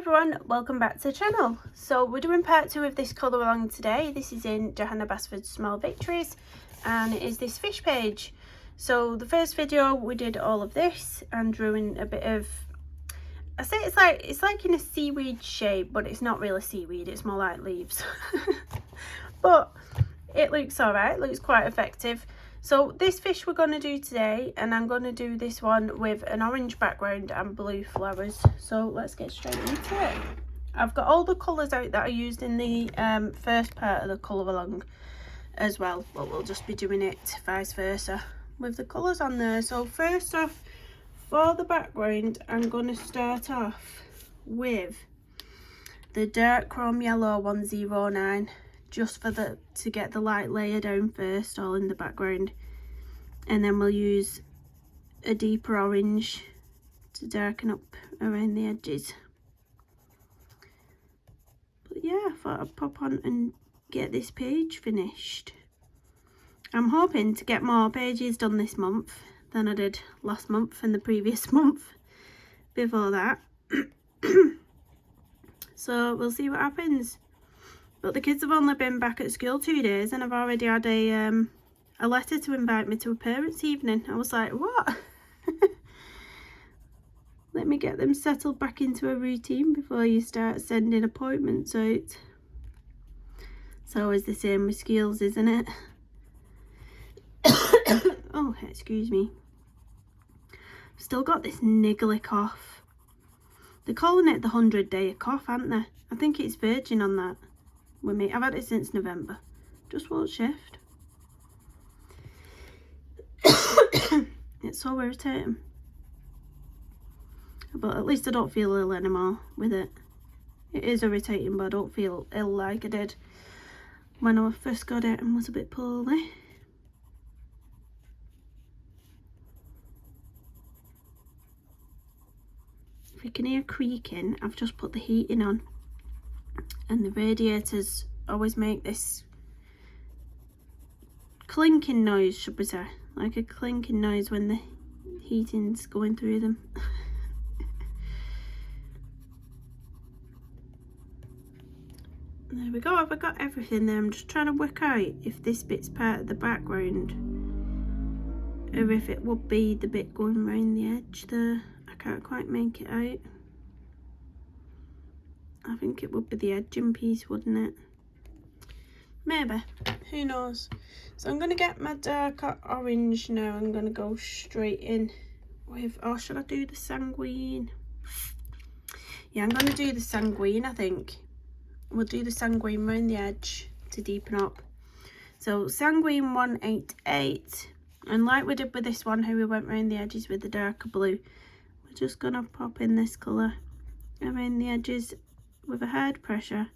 everyone, welcome back to the channel. So we're doing part 2 of this colour along today. This is in Johanna Basford's Small Victories and it is this fish page. So the first video we did all of this and drew in a bit of, I say it's like in a seaweed shape, but it's not really seaweed, it's more like leaves. But it looks alright, looks quite effective. So this fish we're going to do today, and I'm going to do this one with an orange background and blue flowers. So let's get straight into it. I've got all the colours out that I used in the first part of the colour along as well, but we'll just be doing it vice versa with the colours on there. So first off, for the background, I'm going to start off with the dark chrome yellow 109. Just for to get the light layer down first, all in the background, and then we'll use a deeper orange to darken up around the edges. But yeah, I thought I'd pop on and get this page finished. I'm hoping to get more pages done this month than I did last month and the previous month before that. So we'll see what happens. But the kids have only been back at school 2 days and I've already had a letter to invite me to a parents' evening. I was like, what? Let me get them settled back into a routine before you start sending appointments out. It's always the same with schools, isn't it? Oh, excuse me. I've still got this niggly cough. They're calling it the 100-day cough, aren't they? I think it's verging on that. With me, I've had it since November, just won't shift. It's so irritating, but at least I don't feel ill anymore with it. It is irritating, but I don't feel ill like I did when I first got it and was a bit poorly. If you can hear creaking, I've just put the heating on. And the radiators always make this clinking noise, should we say, like a clinking noise when the heating's going through them. There we go, I've got everything there. I'm just trying to work out if this bit's part of the background or if it would be the bit going around the edge there. I can't quite make it out. I think it would be the edging piece, wouldn't it? Maybe. Who knows? So I'm going to get my darker orange now. I'm going to go straight in with... Or should I do the Sanguine? Yeah, I'm going to do the Sanguine, I think. We'll do the Sanguine around the edge to deepen up. So Sanguine 188. And like we did with this one, how we went around the edges with the darker blue, we're just going to pop in this colour around the edges with a hard pressure,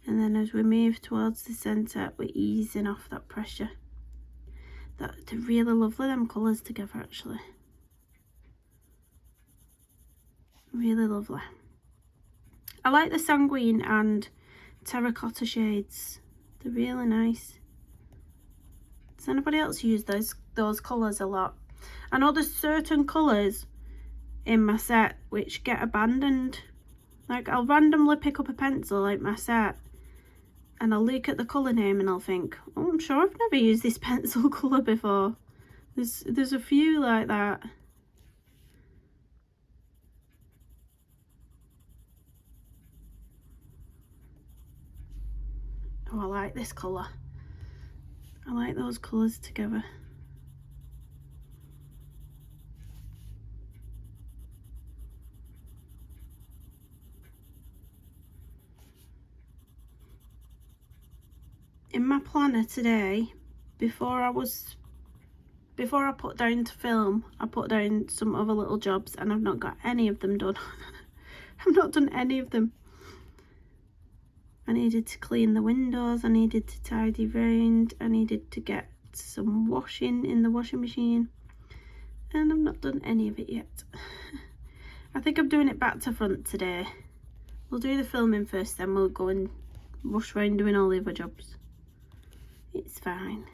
and then as we move towards the centre we're easing off that pressure. They're really lovely, them colours together, actually. Really lovely. I like the Sanguine and terracotta shades, they're really nice. Does anybody else use those colours a lot? I know there's certain colours in my set which get abandoned. Like, I'll randomly pick up a pencil like my set and I'll look at the colour name and I'll think, oh, I'm sure I've never used this pencil colour before. There's a few like that. Oh, I like this colour. I like those colours together. In my planner today, before I put down to film, I put down some other little jobs and I've not got any of them done. I've not done any of them. I needed to clean the windows, I needed to tidy round, I needed to get some washing in the washing machine, and I've not done any of it yet. I think I'm doing it back to front today. We'll do the filming first, then we'll go and rush around doing all the other jobs. It's fine.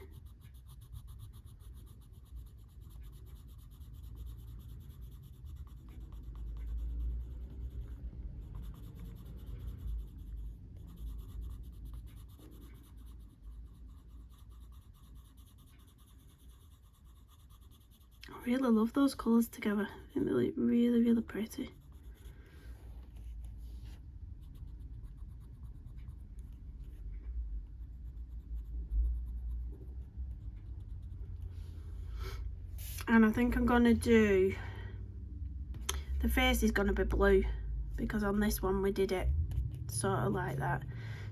I really love those colours together. I think they look really, really pretty. And I think I'm going to do, the face is going to be blue, because on this one we did it sort of like that.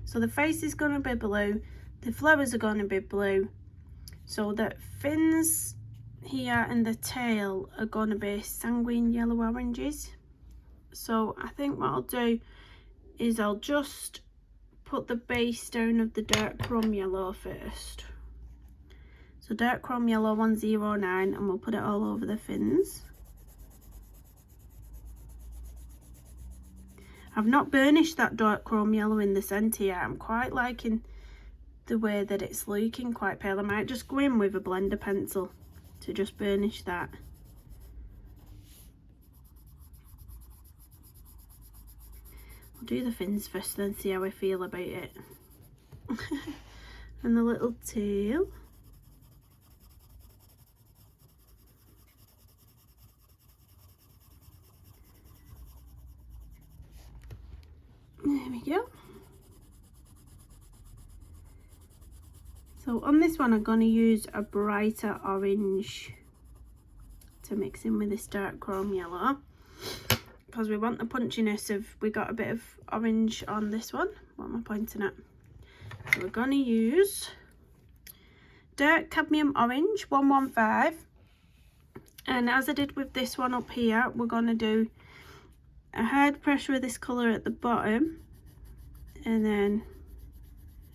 So the face is going to be blue, the flowers are going to be blue, so the fins here and the tail are going to be sanguine yellow oranges. So I think what I'll do is I'll just put the base down of the dark chrome yellow first. So dark chrome yellow 109, and we'll put it all over the fins. I've not burnished that dark chrome yellow in the centre yet. I'm quite liking the way that it's looking, quite pale. I might just go in with a blender pencil to just burnish that. I'll do the fins first, then see how I feel about it. And the little tail. There we go. So on this one I'm going to use a brighter orange to mix in with this dark chrome yellow, because we want the punchiness of, we got a bit of orange on this one. What am I pointing at? So we're going to use dark cadmium orange 115, and as I did with this one up here, we're going to do a hard pressure of this colour at the bottom, and then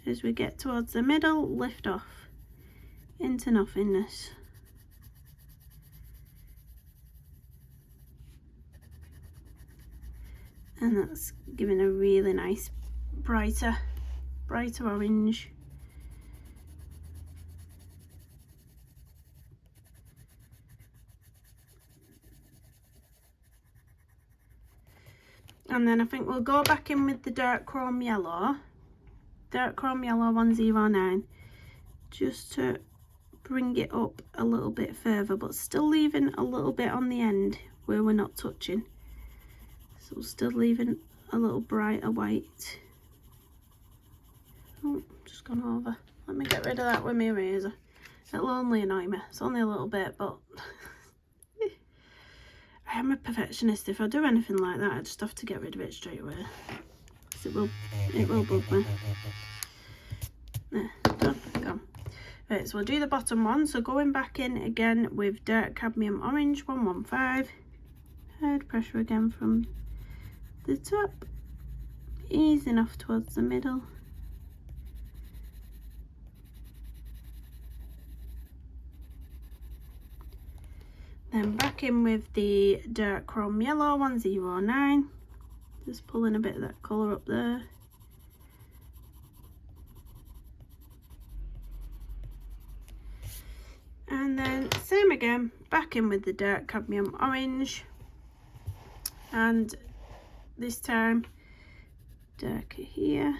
as we get towards the middle, lift off into nothingness. And that's giving a really nice brighter orange. And then I think we'll go back in with the dark chrome yellow 109, just to bring it up a little bit further, but still leaving a little bit on the end where we're not touching. So still leaving a little brighter white. Oh, just gone over. Let me get rid of that with my razor. It'll only annoy me. It's only a little bit, but I am a perfectionist. If I do anything like that, I just have to get rid of it straight away. Because it will bug me. There, done, gone. Right, so we'll do the bottom one. So going back in again with dark cadmium orange 115. Hard pressure again from the top, easing off towards the middle. Then back in with the dark chrome yellow 109, just pulling a bit of that colour up there. And then same again, back in with the dark cadmium orange, and this time darker here.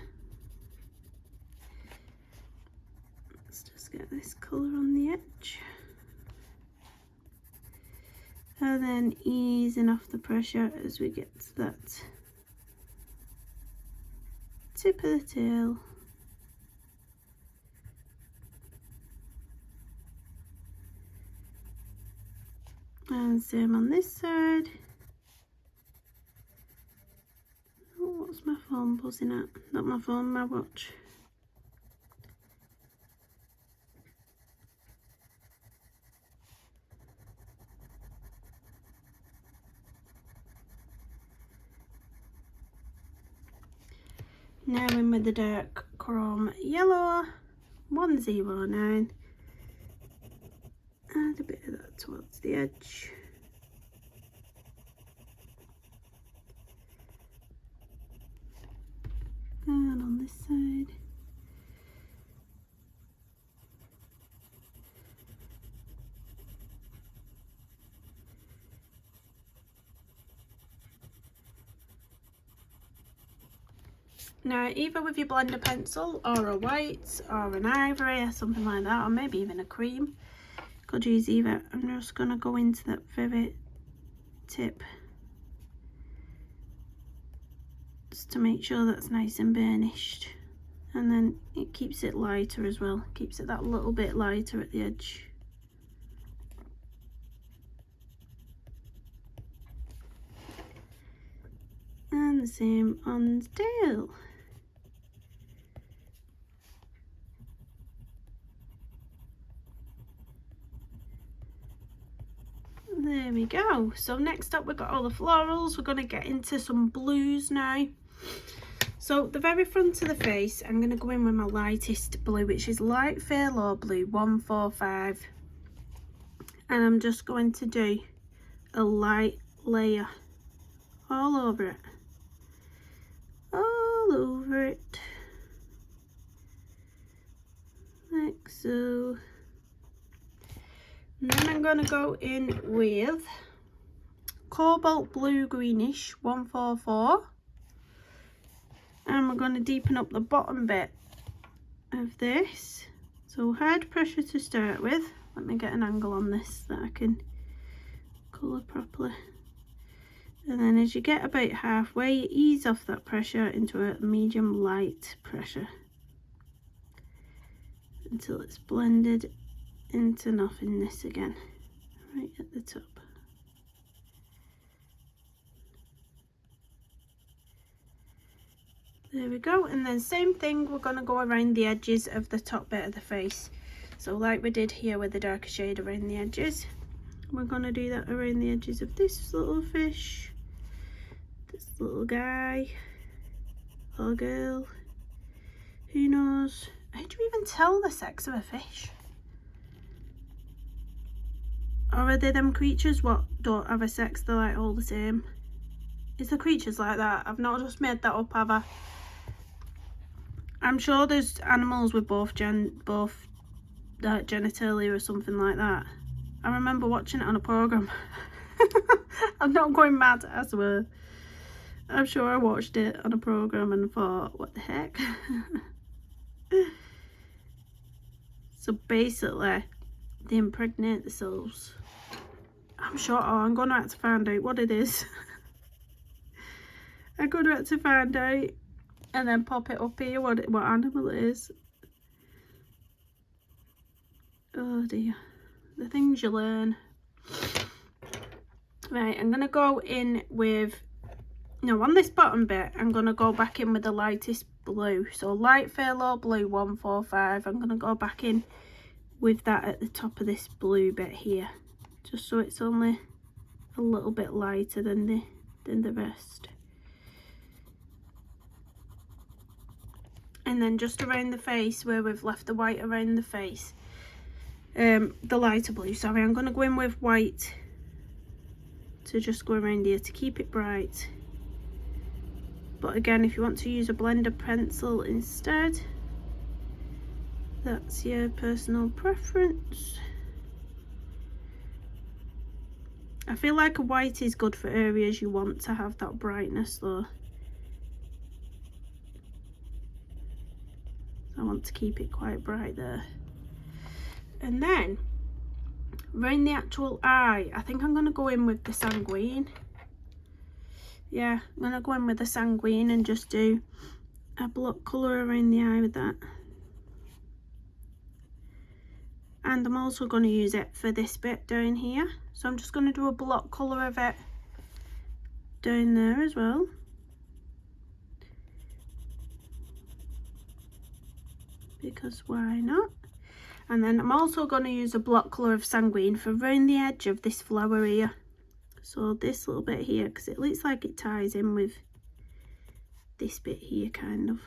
Let's just get this colour on the edge. And then easing off the pressure as we get to that tip of the tail. And same on this side. Oh, what's my phone buzzing at? Not my phone, my watch. Now in with the dark chrome yellow 109. Add a bit of that towards the edge. And on this side. Now either with your blender pencil or a white or an ivory or something like that, or maybe even a cream, you could use either. I'm just going to go into that very tip just to make sure that's nice and burnished, and then it keeps it lighter as well, keeps it that little bit lighter at the edge. And the same on the tail. There we go. So next up, we've got all the florals. We're going to get into some blues now. So the very front of the face, I'm going to go in with my lightest blue, which is light phthalo blue 145, and I'm just going to do a light layer all over it, like so. And then I'm going to go in with Cobalt blue greenish 144, and we're going to deepen up the bottom bit of this. So hard pressure to start with. Let me get an angle on this that I can colour properly. And then as you get about halfway, ease off that pressure into a medium light pressure until it's blended into nothingness again, right at the top. There we go. And then same thing, we're going to go around the edges of the top bit of the face. So like we did here with the darker shade around the edges, we're going to do that around the edges of this little fish, this little guy or girl, who knows. How do you even tell the sex of a fish? Or are they them creatures what don't have a sex, they're like all the same? Is the creatures like that? I've not just made that up, have I? I'm sure there's animals with both genitalia or something like that. I remember watching it on a programme. I'm not going mad, I swear. I'm sure I watched it on a programme and thought, what the heck? So basically, they impregnate themselves. I'm sure, I'm going to have to find out what it is. I'm going to have to find out and then pop it up here what animal it is. Oh dear, the things you learn. Right, I'm going to go in with, no, on this bottom bit, I'm going to go back in with the lightest blue. So light phthalo blue 145. I'm going to go back in with that at the top of this blue bit here, just so it's only a little bit lighter than the rest. And then just around the face where we've left the white around the face, the lighter blue, sorry, I'm going to go in with white to just go around here to keep it bright. But again, if you want to use a blender pencil instead, that's your personal preference. I feel like a white is good for areas you want to have that brightness though. I want to keep it quite bright there. And then around the actual eye, I think I'm going to go in with the Sanguine. Yeah, I'm going to go in with the Sanguine and just do a block colour around the eye with that. And I'm also going to use it for this bit down here. So I'm just going to do a block colour of it down there as well. Because why not? And then I'm also going to use a block colour of Sanguine for around the edge of this flower here. So this little bit here, because it looks like it ties in with this bit here kind of.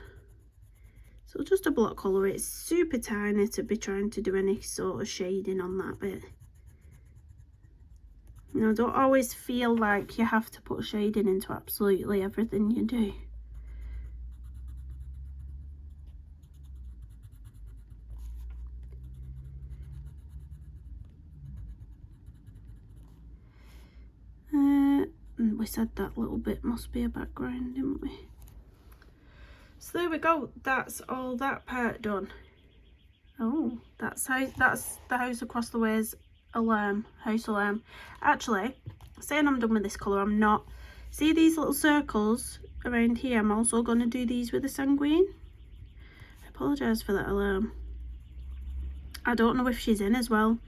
So just a block colour. It's super tiny to be trying to do any sort of shading on that bit. You know, don't always feel like you have to put shading into absolutely everything you do. And we said that little bit must be a background, didn't we? So there we go, that's all that part done. Oh, that's the house across the ways alarm, house alarm. Actually, saying I'm done with this colour, I'm not. See these little circles around here? I'm also going to do these with a Sanguine. I apologise for that alarm. I don't know if she's in as well.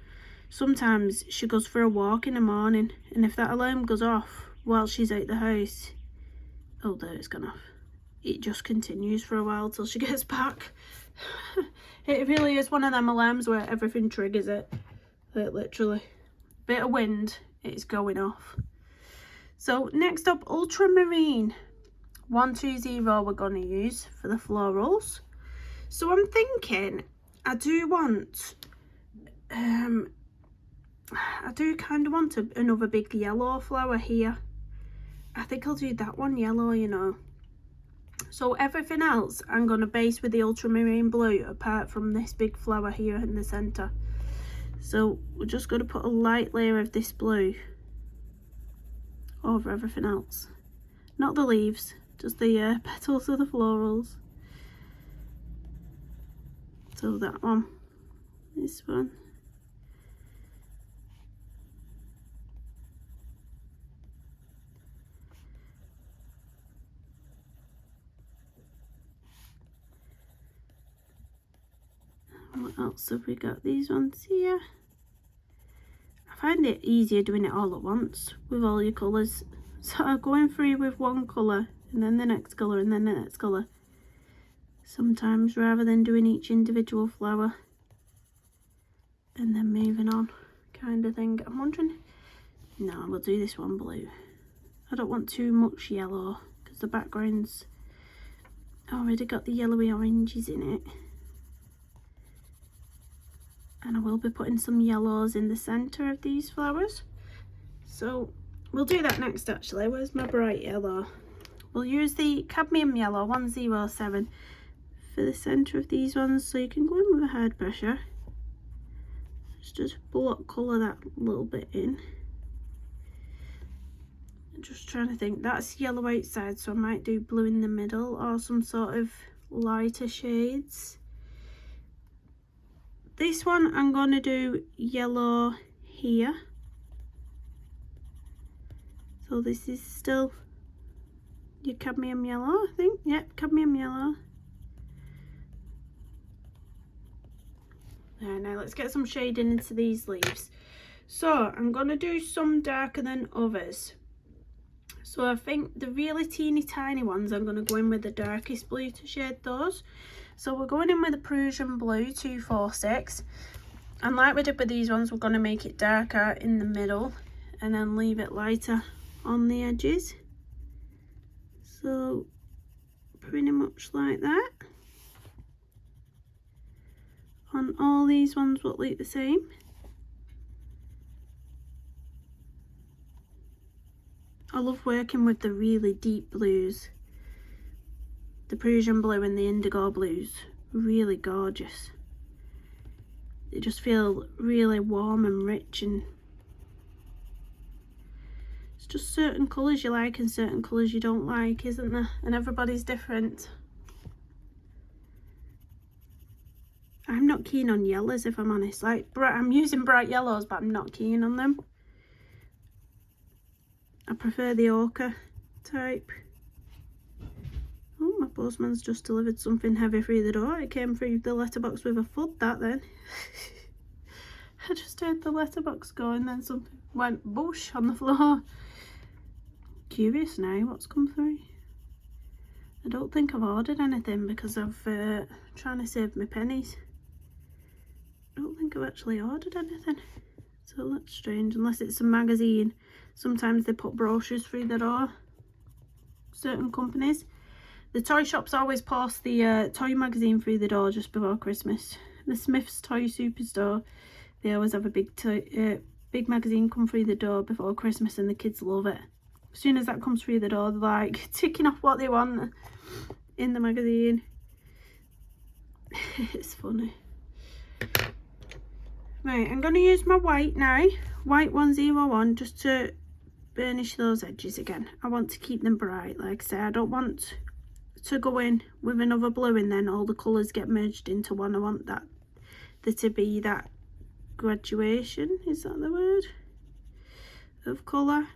Sometimes she goes for a walk in the morning, and if that alarm goes off while she's out the house, oh, there, it's gone off. It just continues for a while till she gets back. It really is one of them alarms where everything triggers it. Like, literally. Bit of wind, it's going off. So next up, Ultramarine 120 we're going to use for the florals. So I'm thinking I do want I do kind of want another big yellow flower here. I think I'll do that one yellow, you know. So everything else I'm going to base with the ultramarine blue, apart from this big flower here in the centre. So we're just going to put a light layer of this blue over everything else. Not the leaves, just the petals of the florals. So that one, this one. What else have we got? These ones here. I find it easier doing it all at once with all your colours. So going through with one colour and then the next colour and then the next colour. Sometimes rather than doing each individual flower and then moving on kind of thing. I'm wondering, no, we'll do this one blue. I don't want too much yellow because the background's already got the yellowy oranges in it. And I will be putting some yellows in the centre of these flowers. So we'll do that next actually. Where's my bright yellow? We'll use the cadmium yellow 107 for the centre of these ones. So you can go in with a hard pressure. Just block colour that little bit in. I'm just trying to think. That's yellow outside, so I might do blue in the middle or some sort of lighter shades. This one I'm going to do yellow here. So this is still your cadmium yellow, I think. Yep, cadmium yellow. There, now let's get some shading into these leaves. So I'm going to do some darker than others. So I think the really teeny tiny ones, I'm going to go in with the darkest blue to shade those. So we're going in with the Prussian blue 246, and like we did with these ones, we're going to make it darker in the middle and then leave it lighter on the edges. So pretty much like that. On all these ones will look the same. I love working with the really deep blues. The Prussian blue and the indigo blues, really gorgeous. They just feel really warm and rich, and it's just certain colours you like and certain colours you don't like, isn't there? And everybody's different. I'm not keen on yellows, if I'm honest. Like, I'm using bright yellows, but I'm not keen on them. I prefer the ochre type. Oh, my postman's just delivered something heavy through the door. It came through the letterbox with a thud, that then. I just heard the letterbox go and then something went boosh on the floor. Curious now what's come through. I don't think I've ordered anything because I've trying to save my pennies. I don't think I've actually ordered anything. So that's strange, unless it's a magazine. Sometimes they put brochures through the door. Certain companies. The toy shops always post the toy magazine through the door just before Christmas. The Smith's Toy Superstore, they always have a big magazine come through the door before Christmas, and the kids love it. As soon as that comes through the door, they're like ticking off what they want in the magazine. It's funny. Right, I'm going to use my white now, white 101, just to burnish those edges again. I want to keep them bright, like I say. I don't want to go in with another blue and then all the colours get merged into one. I want that there to be that graduation, is that the word, of colour.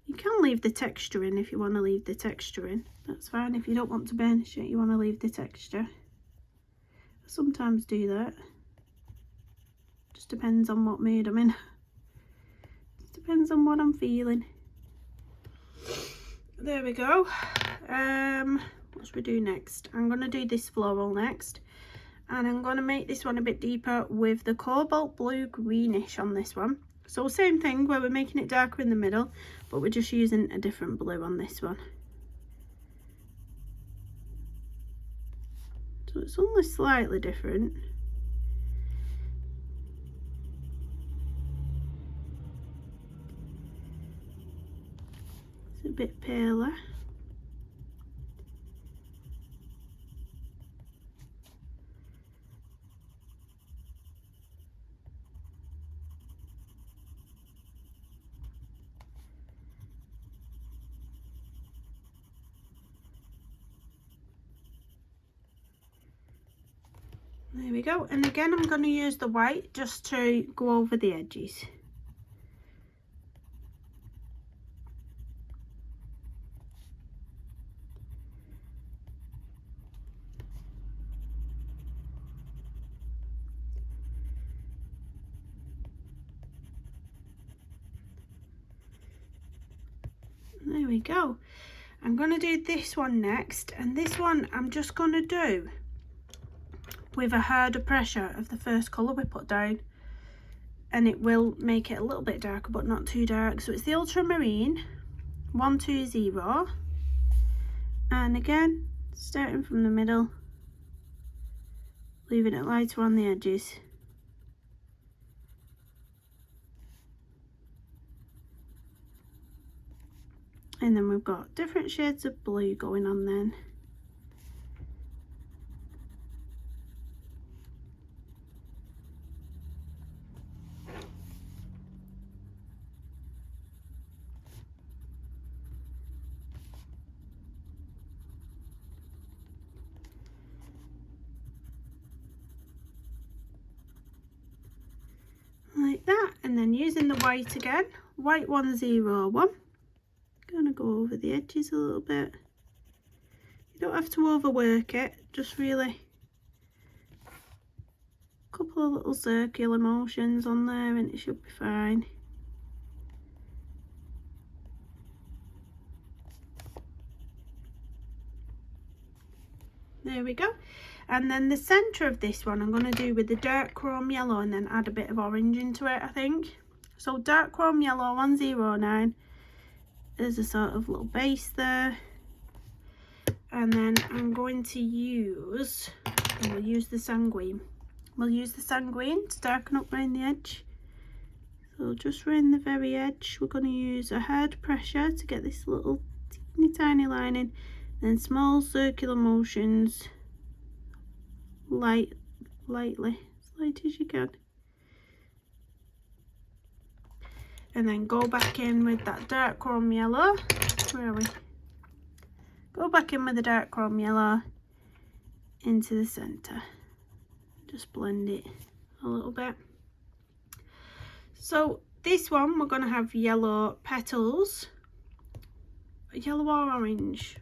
You can leave the texture in if you want to leave the texture in, that's fine. If you don't want to burnish it, you want to leave the texture. I sometimes do that, just depends on what mood I'm in. Just depends on what I'm feeling. There we go. What should we do next? I'm going to do this floral next, and I'm going to make this one a bit deeper with the Cobalt blue greenish on this one. So same thing where we're making it darker in the middle, but we're just using a different blue on this one. So it's only slightly different. It's a bit paler. There we go, and again I'm going to use the white just to go over the edges. There we go. I'm going to do this one next, and this one I'm just going to do with a harder pressure of the first colour we put down, and it will make it a little bit darker but not too dark. So it's the Ultramarine 120, and again starting from the middle, leaving it lighter on the edges. And then we've got different shades of blue going on then. Like that, and then using the white again, white 101. Gonna go over the edges a little bit. You don't have to overwork it, just really a couple of little circular motions on there and it should be fine. There we go. And then the centre of this one I'm going to do with the dark chrome yellow and then add a bit of orange into it, I think. So dark chrome yellow 109. There's a sort of little base there, and then I'm going to use, and we'll use the Sanguine. We'll use the Sanguine to darken up around the edge. So just around the very edge, we're going to use a hard pressure to get this little teeny tiny line in, then small circular motions, lightly, as light as you can. And then go back in with that dark chrome yellow. Where are we? Go back in with the dark chrome yellow into the centre. Just blend it a little bit. So this one we're going to have yellow petals. Yellow or orange?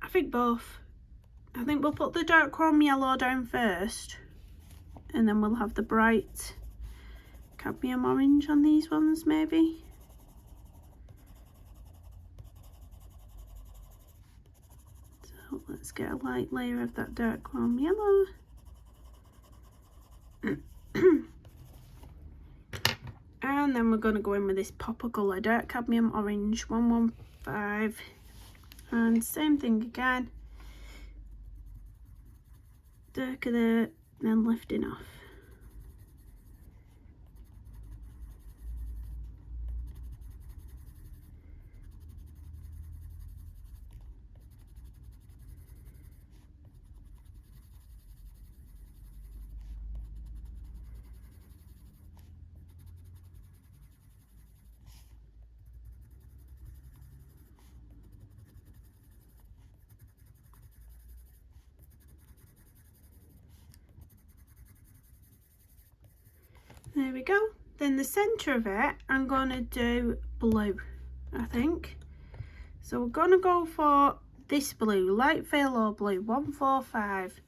I think both. I think we'll put the dark chrome yellow down first, and then we'll have the bright cadmium orange on these ones maybe. So let's get a light layer of that dark chrome yellow. And then we're going to go in with this popper colour, dark cadmium orange 115, and same thing again, darker there, then lifting off. There we go. Then the centre of it, I'm going to do blue, I think. So we're going to go for this blue, light phthalo blue, 145.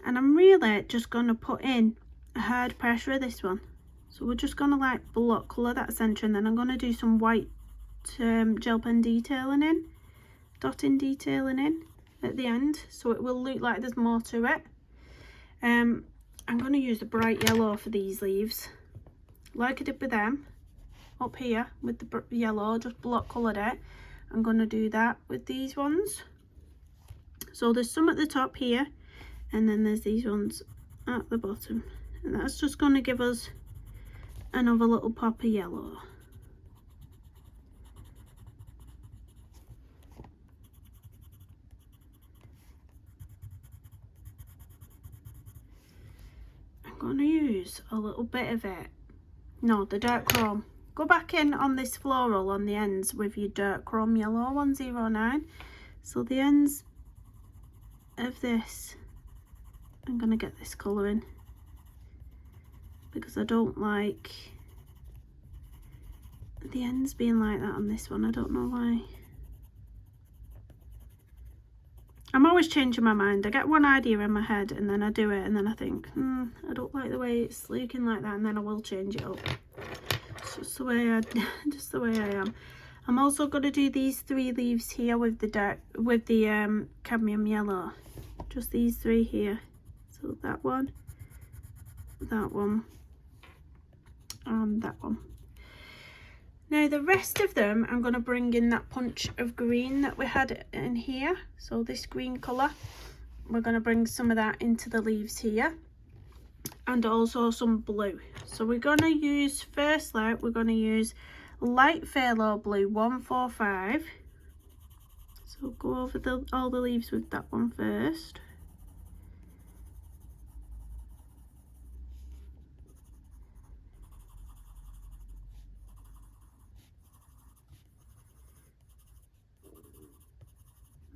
And I'm really just going to put in a hard pressure of this one. So we're just going to like block colour that centre, and then I'm going to do some white gel pen detailing in, dotting detailing in at the end, so it will look like there's more to it. I'm going to use the bright yellow for these leaves, like I did with them up here with the yellow, just block coloured it. I'm going to do that with these ones. So there's some at the top here, and then there's these ones at the bottom, and that's just going to give us another little pop of yellow. I'm going to use a little bit of it, no, the dark chrome. Go back in on this floral on the ends with your dark chrome yellow 109. So the ends of this, I'm going to get this colour in, because I don't like the ends being like that on this one. I don't know why. I'm always changing my mind. I get one idea in my head and then I do it, and then I think, I don't like the way it's looking like that, and then I will change it up. It's just the way just the way I am. I'm also going to do these 3 leaves here with the cadmium yellow. Just these 3 here. So that one, and that one. Now the rest of them, I'm going to bring in that punch of green that we had in here. So this green colour, we're going to bring some of that into the leaves here, and also some blue. So we're going to use, firstly, we're going to use light phthalo blue 145. So go over all the leaves with that one first.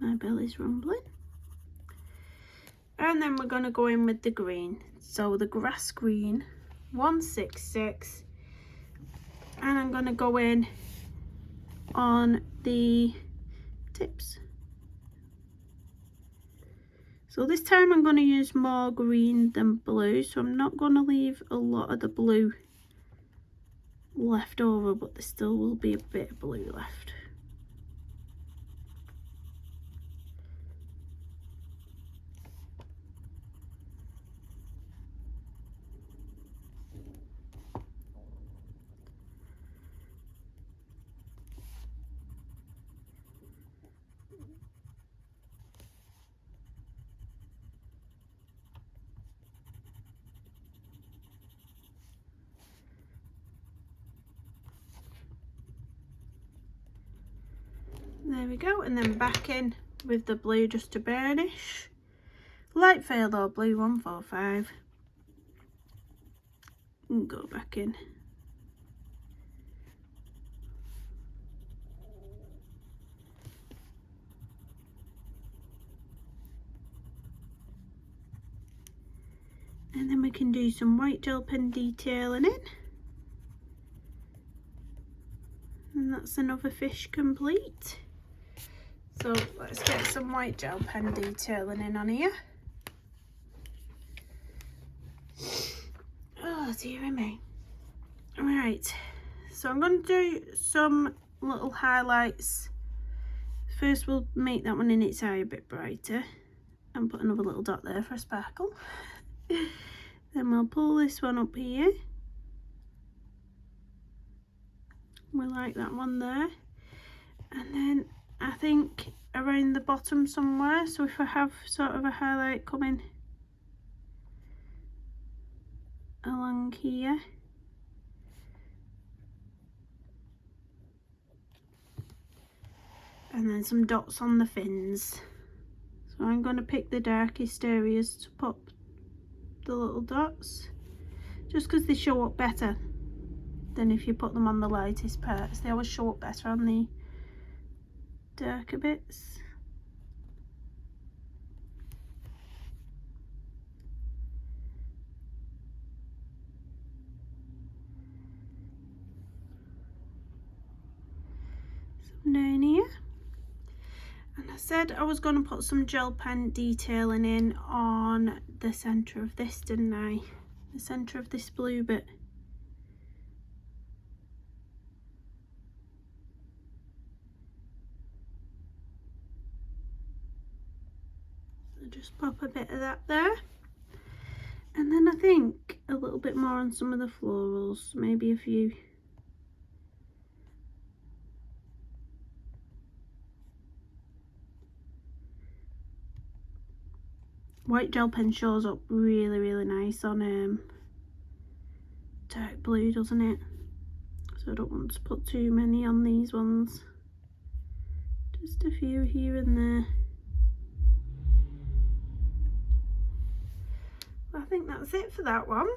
My belly's rumbling. And then we're going to go in with the green. So the grass green 166. And I'm going to go in on the tips. So this time I'm going to use more green than blue. So I'm not going to leave a lot of the blue left over, but there still will be a bit of blue left. There we go, and then back in with the blue just to burnish. Light phthalo blue 145. And go back in. And then we can do some white gel pen detailing in. And that's another fish complete. So let's get some white gel pen detailing in on here. Oh dearie me. Right, so I'm going to do some little highlights. First we'll make that one in its eye a bit brighter and put another little dot there for a sparkle. Then we'll pull this one up here. We like that one there. And then I think around the bottom somewhere, so if I have sort of a highlight coming along here, and then some dots on the fins. So I'm going to pick the darkest areas to pop the little dots, just because they show up better than if you put them on the lightest parts. They always show up better on the darker bits. Some down here. And I said I was going to put some gel pen detailing in on the centre of this, didn't I? The centre of this blue bit. So just pop a bit of that there. And then I think a little bit more on some of the florals, maybe a few. White gel pen shows up really, really nice on dark blue, doesn't it? So I don't want to put too many on these ones. Just a few here and there. I think that's it for that one.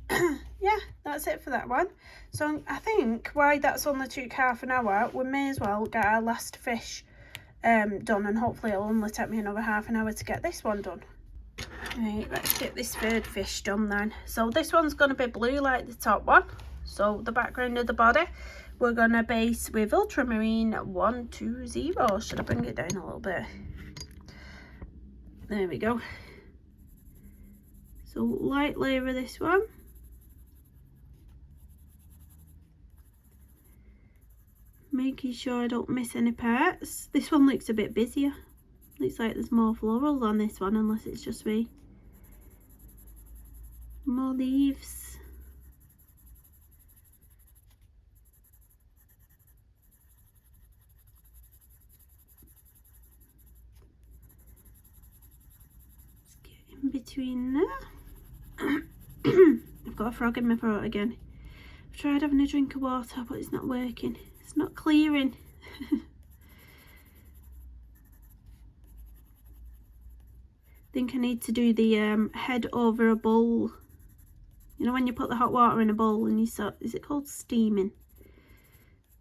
Yeah, that's it for that one. So I think why that's only took half an hour, we may as well get our last fish done, and hopefully it'll only take me another half an hour to get this one done. Right, let's get this third fish done then. So this one's going to be blue like the top one. So the background of the body we're going to base with Ultramarine 120. Should I bring it down a little bit? There we go. So light layer of this one. Making sure I don't miss any parts. This one looks a bit busier. Looks like there's more florals on this one, unless it's just me. More leaves. Let's get in between there. I've got a frog in my throat again. I've tried having a drink of water, but it's not working. It's not clearing. I think I need to do the head over a bowl. You know when you put the hot water in a bowl and you start, is it called steaming?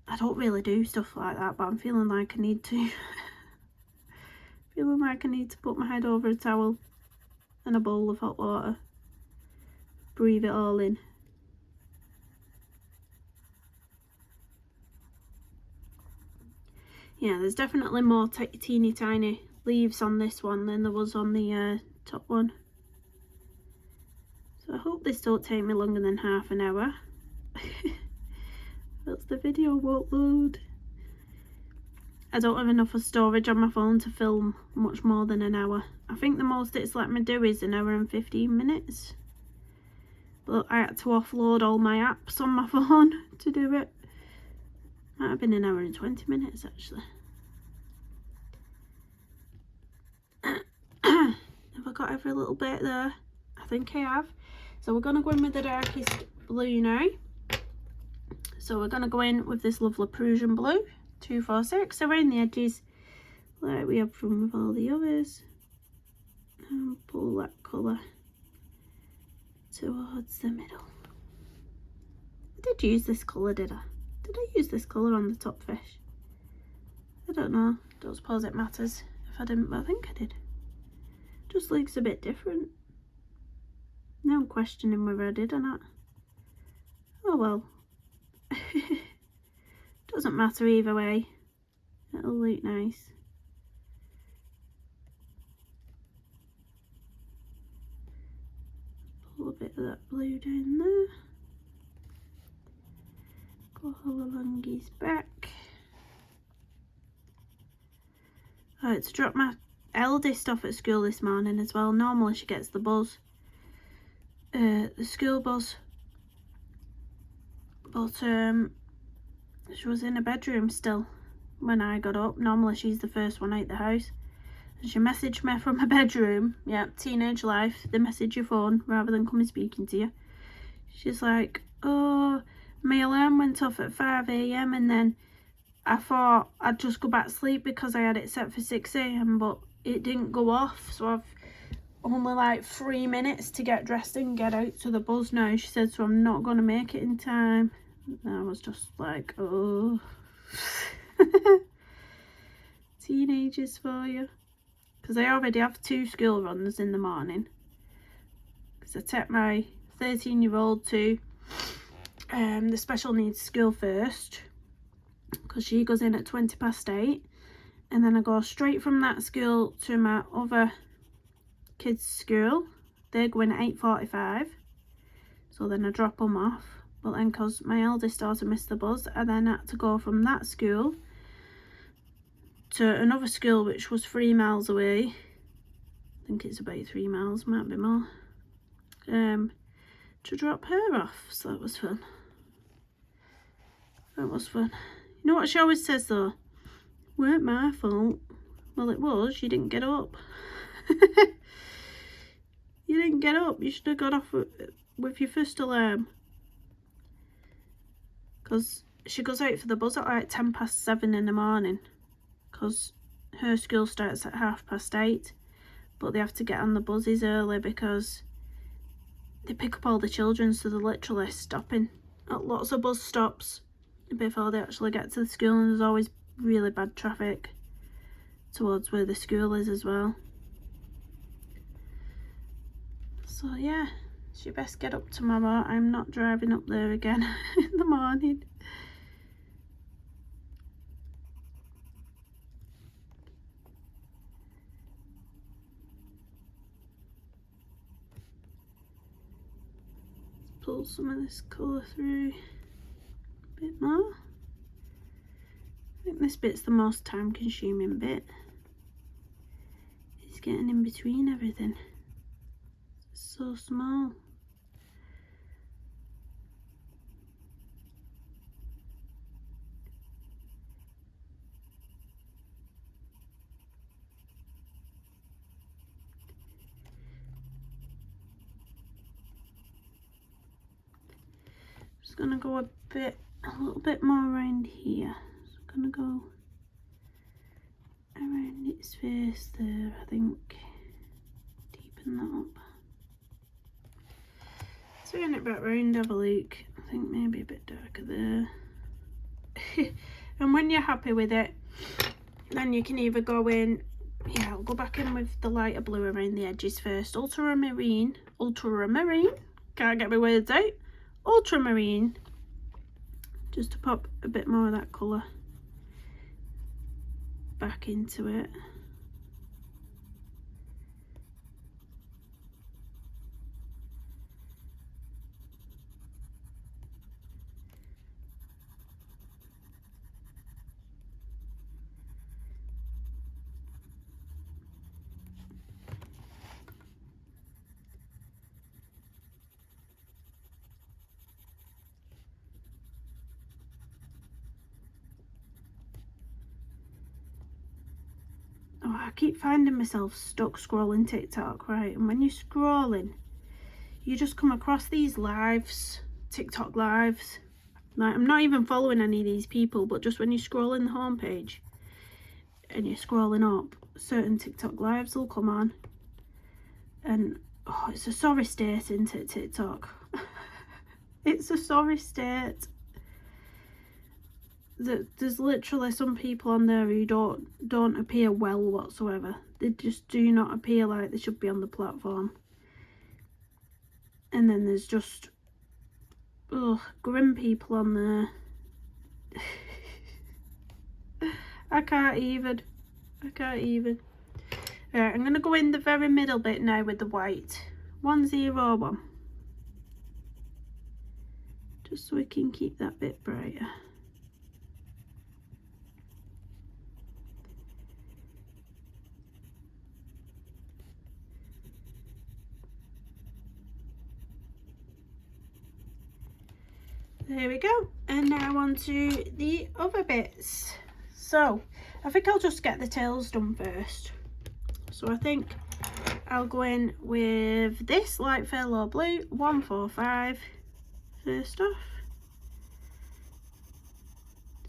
I don't really do stuff like that, but I'm feeling like I need to. Feeling like I need to put my head over a towel and a bowl of hot water. Breathe it all in. Yeah, there's definitely more teeny tiny leaves on this one than there was on the top one. So I hope this don't take me longer than half an hour. Else the video won't load. I don't have enough of storage on my phone to film much more than an hour. I think the most it's let me do is an hour and 15 minutes. But I had to offload all my apps on my phone to do it. Might have been an hour and 20 minutes actually. Have I got every little bit there? I think I have. So we're going to go in with the darkest blue now. So we're going to go in with this lovely Prussian blue, 246, around the edges, like we have from with all the others. And pull that colour towards the middle. I did use this colour, did I? Did I use this colour on the top fish? I don't know. Don't suppose it matters if I didn't, but I think I did. Just looks a bit different. Now I'm questioning whether I did or not. Oh well. Doesn't matter either way. It'll look nice. Pull a bit of that blue down there. Go all along his back. I had to drop my eldest off at school this morning as well. Normally she gets the bus, the school bus, but she was in a bedroom still when I got up. Normally she's the first one out the house, and she messaged me from her bedroom. Yeah, teenage life, they message your phone rather than coming speaking to you. She's like, oh, my alarm went off at 5 AM and then I thought I'd just go back to sleep because I had it set for 6 AM, but it didn't go off, so I've only like 3 minutes to get dressed and get out to the bus now. She said, so I'm not going to make it in time. And I was just like, oh. Teenagers for you. Because I already have 2 school runs in the morning. Because I take my 13-year-old to the special needs school first. because she goes in at 8:20, and then I go straight from that school to my other kids' school. They're going at 8:45, so then I drop them off. But then because my eldest daughter missed the bus, I then had to go from that school to another school which was 3 miles away. I think it's about 3 miles, might be more, to drop her off. So that was fun. That was fun. You know what she always says though? Weren't my fault. Well, it was. You didn't get up. You didn't get up. You should have got off with your first alarm. Because she goes out for the bus at like 7:10 in the morning. Because her school starts at 8:30. But they have to get on the buses early because they pick up all the children, so they're literally stopping at lots of bus stops before they actually get to the school, and there's always really bad traffic towards where the school is as well. So yeah, she best get up tomorrow. I'm not driving up there again in the morning. Let's pull some of this colour through a bit more. I think this bit's the most time consuming bit. It's getting in between everything. It's so small. Just gonna go a little bit more around here. So I'm gonna go around its face there, I think. Deepen that up. Turn it back round, have a look. I think maybe a bit darker there. And when you're happy with it, then you can either go in, yeah, I'll go back in with the lighter blue around the edges first. Ultramarine, can't get my words out. Ultramarine, just to pop a bit more of that colour back into it. Oh, I keep finding myself stuck scrolling TikTok, right? And when you're scrolling, you just come across these lives, TikTok lives. Like, I'm not even following any of these people, but just when you scroll in the homepage and you're scrolling up, certain TikTok lives will come on. And oh, it's a sorry state, isn't it, TikTok? It's a sorry state. There's literally some people on there who don't appear well whatsoever. They just do not appear like they should be on the platform. And then there's just grim people on there. I can't even. Right, I'm going to go in the very middle bit now with the white. 101. Just so we can keep that bit brighter. There we go. And now on to the other bits. So I think I'll just get the tails done first. So I think I'll go in with this light phthalo blue 145 first off.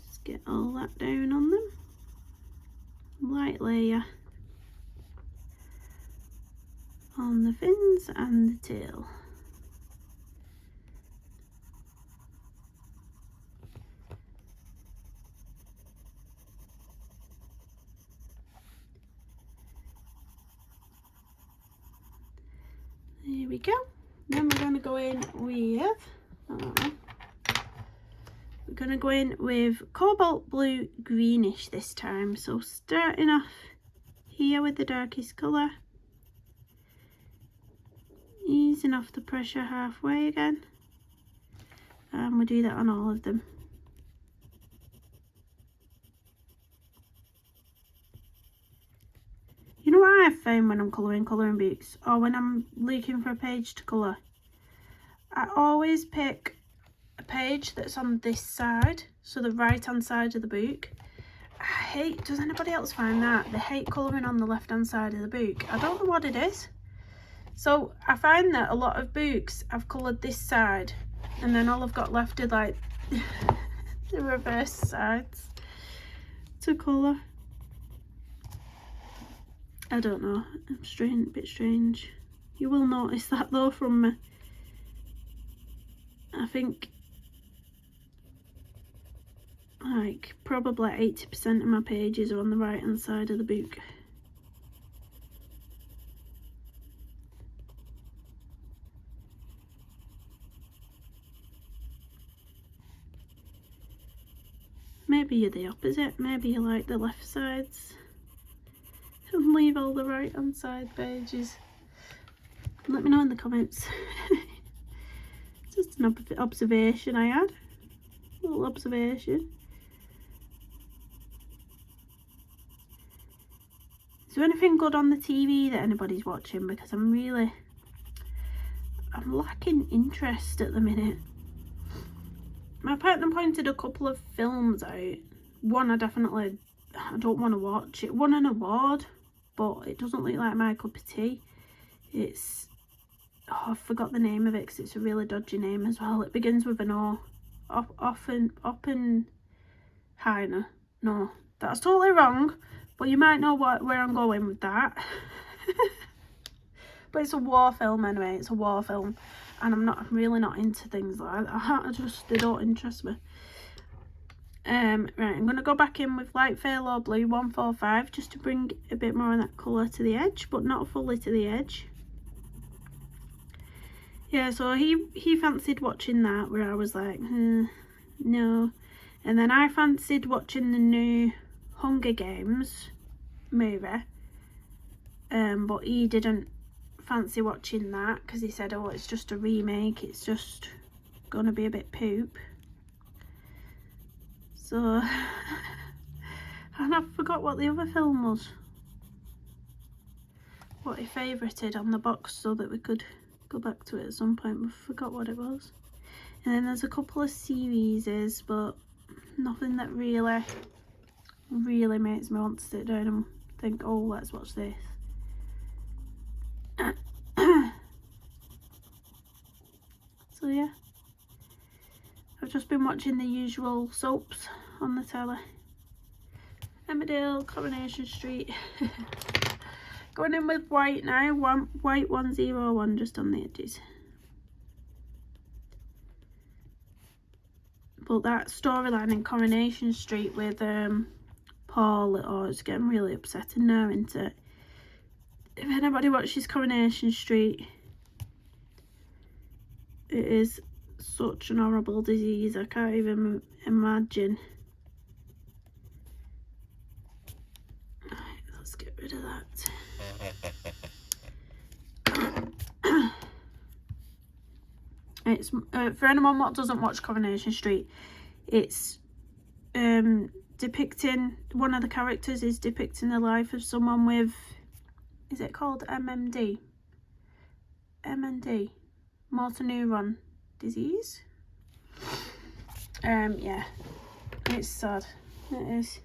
Just get all that down on them. Light layer on the fins and the tail. There we go. Then we're going to go in with We're going to go in with Cobalt Blue Greenish this time. So starting off here with the darkest colour, easing off the pressure halfway again, and we'll do that on all of them. You know what I've found when I'm colouring books, or when I'm looking for a page to colour? I always pick a page that's on this side, so the right hand side of the book. I hate, does anybody else find that? They hate colouring on the left hand side of the book. I don't know what it is. So I find that a lot of books I've coloured this side, and then all I've got left are like the reverse sides to colour. I don't know, I'm strange, a bit strange. You will notice that though from me. I think like probably 80% of my pages are on the right hand side of the book. Maybe you're the opposite, maybe you like the left sides and leave all the right hand side pages. Let me know in the comments. Just an observation I had, a little observation. Is there anything good on the TV that anybody's watching? Because I'm lacking interest at the minute. My partner pointed a couple of films out. One I don't want to watch. It won an award, but it doesn't look like my cup of tea. It's, oh, I forgot the name of it because it's a really dodgy name as well. It begins with an O. Oppenheimer. No, that's totally wrong, but you might know where I'm going with that. But it's a war film anyway. It's a war film, and I'm really not into things like that. They don't interest me. Right, I'm going to go back in with light phthalo blue 145 just to bring a bit more of that colour to the edge, but not fully to the edge. Yeah, so he fancied watching that, where I was like, no. And then I fancied watching the new Hunger Games movie, but he didn't fancy watching that because he said, oh, it's just a remake, it's just gonna be a bit poop. So and I forgot what the other film was, what he favourited on the box so that we could go back to it at some point. We forgot what it was. And then there's a couple of series, but nothing that really makes me want to sit down and think, oh, let's watch this. So yeah, I've just been watching the usual soaps on the telly. Emmerdale, Coronation Street. Going in with white now, white 101 just on the edges. But that storyline in Coronation Street with Paul, oh, it's getting really upsetting now, isn't it? If anybody watches Coronation Street, it is such an horrible disease. I can't even imagine. Right, let's get rid of that. It's for anyone that doesn't watch Coronation Street, it's depicting, one of the characters is depicting the life of someone with, is it called MND, motor neuron disease. Yeah, it's sad. It is.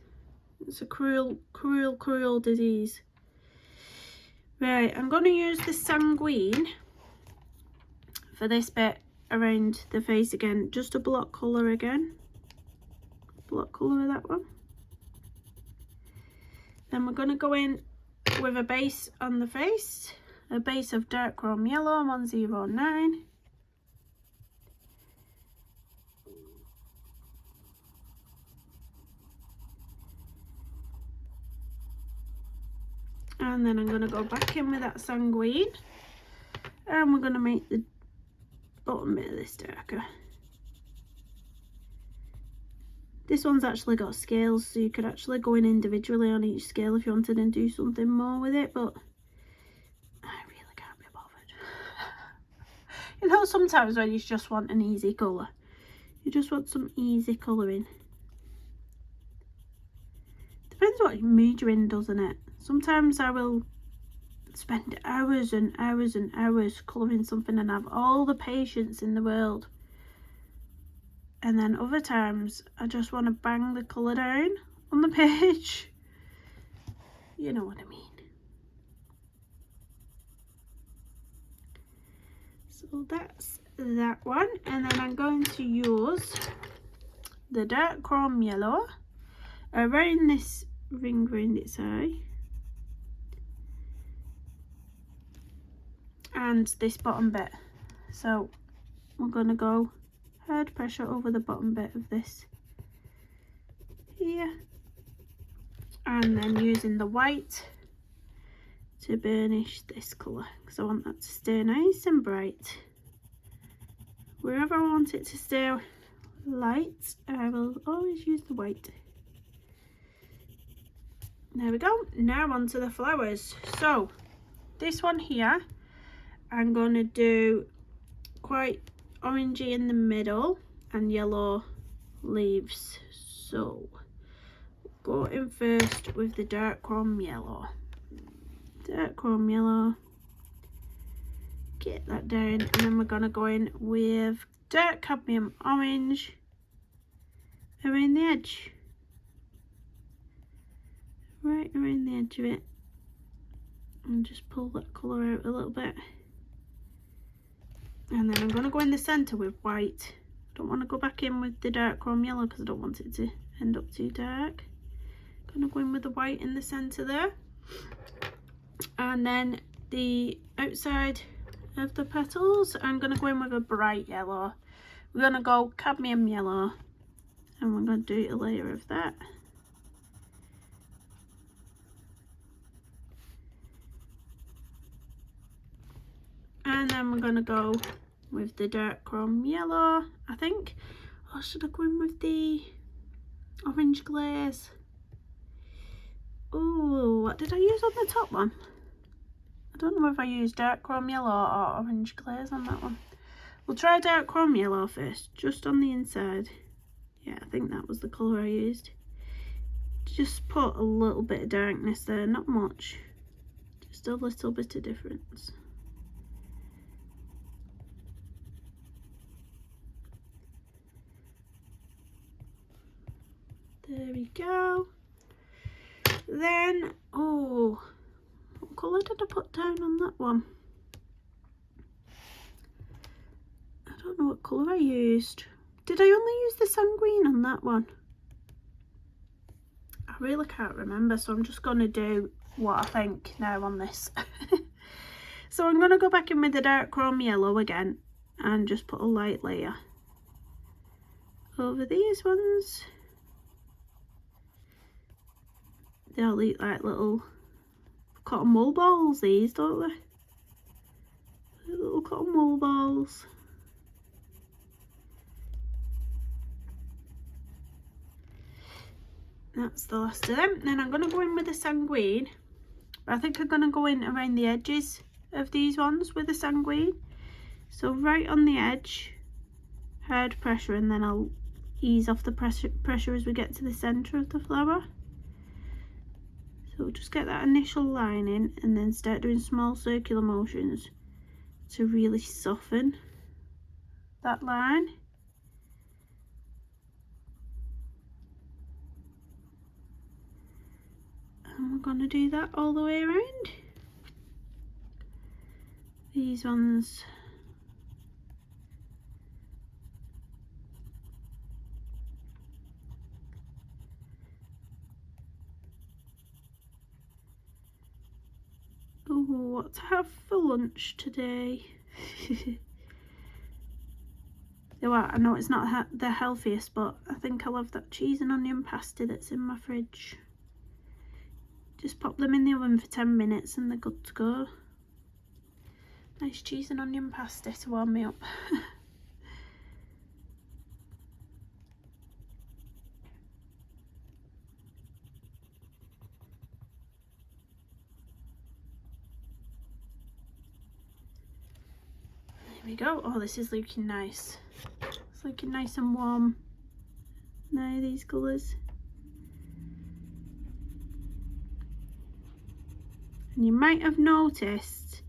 It's a cruel disease. Right, I'm going to use the Sanguine for this bit around the face again, just a block colour again. Block colour of that one. Then we're going to go in with a base on the face, a base of dark chrome yellow 109. And then I'm going to go back in with that Sanguine, and we're going to make the bottom bit of this darker. This one's actually got scales, so you could actually go in individually on each scale if you wanted and do something more with it, but I really can't be bothered. You know, sometimes when you just want an easy colour, you just want some easy colouring. Depends what mood you're in, doesn't it? Sometimes I will spend hours and hours and hours colouring something and have all the patience in the world. And then other times I just want to bang the colour down on the page. You know what I mean. So that's that one. And then I'm going to use the dark chrome yellow around this ring around its eye. And this bottom bit. So we're going to go hard pressure over the bottom bit of this here, and then using the white to burnish this colour because I want that to stay nice and bright. Wherever I want it to stay light, I will always use the white. There we go. Now on to the flowers. So this one here, I'm going to do quite orangey in the middle and yellow leaves. So go in first with the dark chrome yellow. Dark chrome yellow. Get that down, and then we're going to go in with dark cadmium orange around the edge. Right around the edge of it. And just pull that colour out a little bit. And then I'm going to go in the centre with white. I don't want to go back in with the dark chrome yellow because I don't want it to end up too dark. I'm going to go in with the white in the centre there. And then the outside of the petals, I'm going to go in with a bright yellow. We're going to go cadmium yellow. And we're going to do a layer of that. And then we're going to go with the dark chrome yellow, I think. Or should I go in with the orange glaze? Oh, what did I use on the top one? I don't know if I used dark chrome yellow or orange glaze on that one. We'll try dark chrome yellow first, just on the inside. Yeah, I think that was the colour I used. Just put a little bit of darkness there, not much. Just a little bit of difference. There we go. Then, oh, what colour did I put down on that one? I don't know what colour I used. Did I only use the Sanguine on that one? I really can't remember, so I'm just going to do what I think now on this. So I'm going to go back in with the dark chrome yellow again and just put a light layer over these ones. They all look like little cotton wool balls, these, don't they? Little cotton wool balls. That's the last of them. Then I'm going to go in with the Sanguine. I think I'm going to go in around the edges of these ones with the Sanguine. So right on the edge, hard pressure, and then I'll ease off the pressure as we get to the centre of the flower. So just get that initial line in and then start doing small circular motions to really soften that line. And we're going to do that all the way around. These ones, oh, what to have for lunch today? So I know it's not the healthiest, but I think I'll have that cheese and onion pasta that's in my fridge. Just pop them in the oven for 10 minutes and they're good to go. Nice cheese and onion pasta to warm me up. There we go. Oh, this is looking nice. It's looking nice and warm now, these colours. And you might have noticed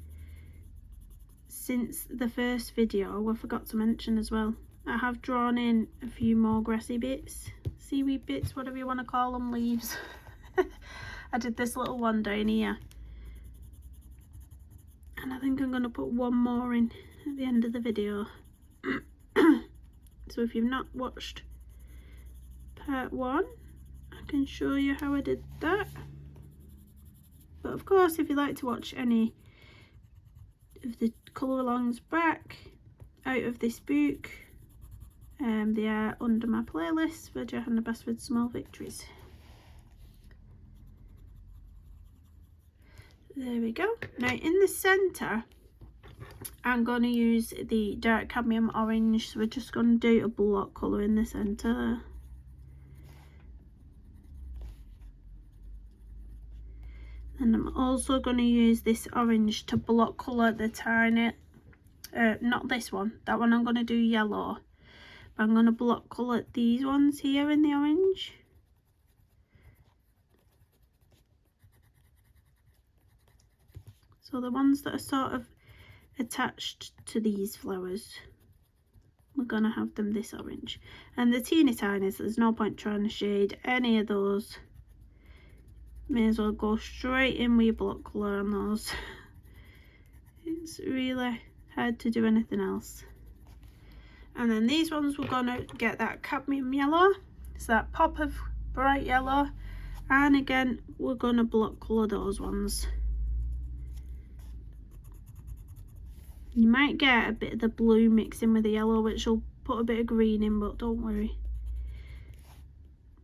since the first video, I forgot to mention as well, I have drawn in a few more grassy bits, seaweed bits, whatever you want to call them, leaves. I did this little one down here, and I think I'm going to put one more in at the end of the video. So if you've not watched part 1, I can show you how I did that. But of course, if you'd like to watch any of the colour alongs back out of this book, they are under my playlist for Johanna Basford Small Victories. There we go. Now in the centre, I'm going to use the dark cadmium orange, so we're just going to do a block colour in the centre. And I'm also going to use this orange to block colour the tiny, not this one, that one I'm going to do yellow. But I'm going to block colour these ones here in the orange. So the ones that are sort of attached to these flowers, we're going to have them this orange. And the teeny tinies, there's no point trying to shade any of those. May as well go straight in with your block colour on those. It's really hard to do anything else. And then these ones, we're going to get that cadmium yellow, so that pop of bright yellow, and again we're going to block colour those ones. You might get a bit of the blue mixed in with the yellow, which will put a bit of green in, but don't worry,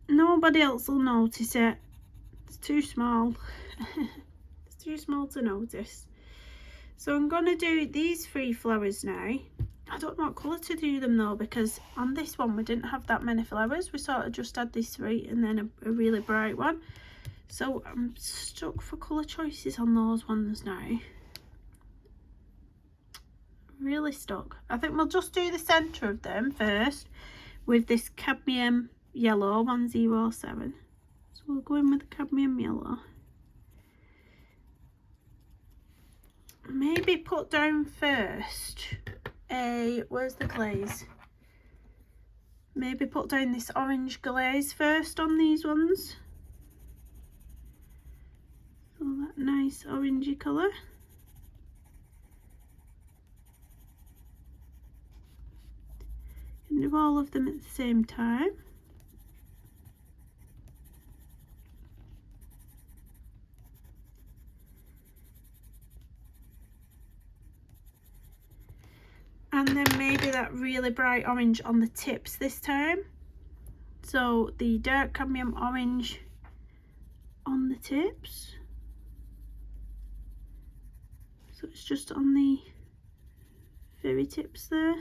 nobody else will notice it. It's too small. It's too small to notice. So I'm going to do these 3 flowers now. I don't know what colour to do them though, because on this one we didn't have that many flowers. We sort of just had these 3 and then a really bright one. So I'm stuck for colour choices on those ones now. Really stuck. I think we'll just do the centre of them first with this cadmium yellow 107. So we'll go in with the cadmium yellow. Maybe put down first where's the glaze? Maybe put down this orange glaze first on these ones. So that nice orangey colour. Do all of them at the same time. And then maybe that really bright orange on the tips this time. So the dark cadmium orange on the tips. So it's just on the very tips there.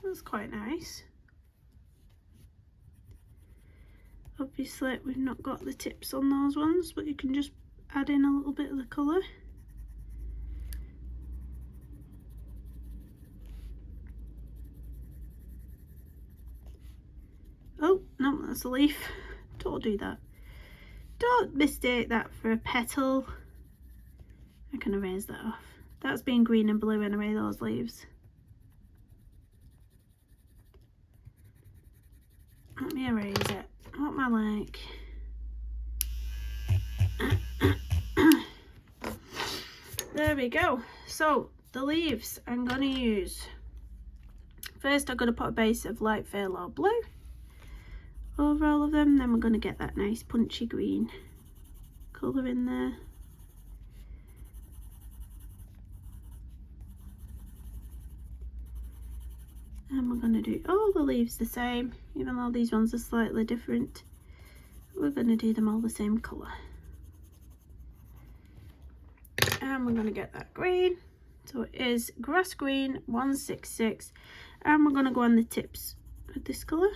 That's quite nice. Obviously we've not got the tips on those ones, but you can just add in a little bit of the colour. Oh no, that's a leaf. Don't do that. Don't mistake that for a petal. I can erase that off. That's been green and blue anyway, those leaves. Let me erase it. What am I like? There we go. So the leaves I'm going to use. First I'm going to put a base of light phthalo blue over all of them. Then we're going to get that nice punchy green colour in there. And we're going to do all the leaves the same, even though these ones are slightly different. We're going to do them all the same colour. And we're going to get that green. So it is grass green 166. And we're going to go on the tips with this colour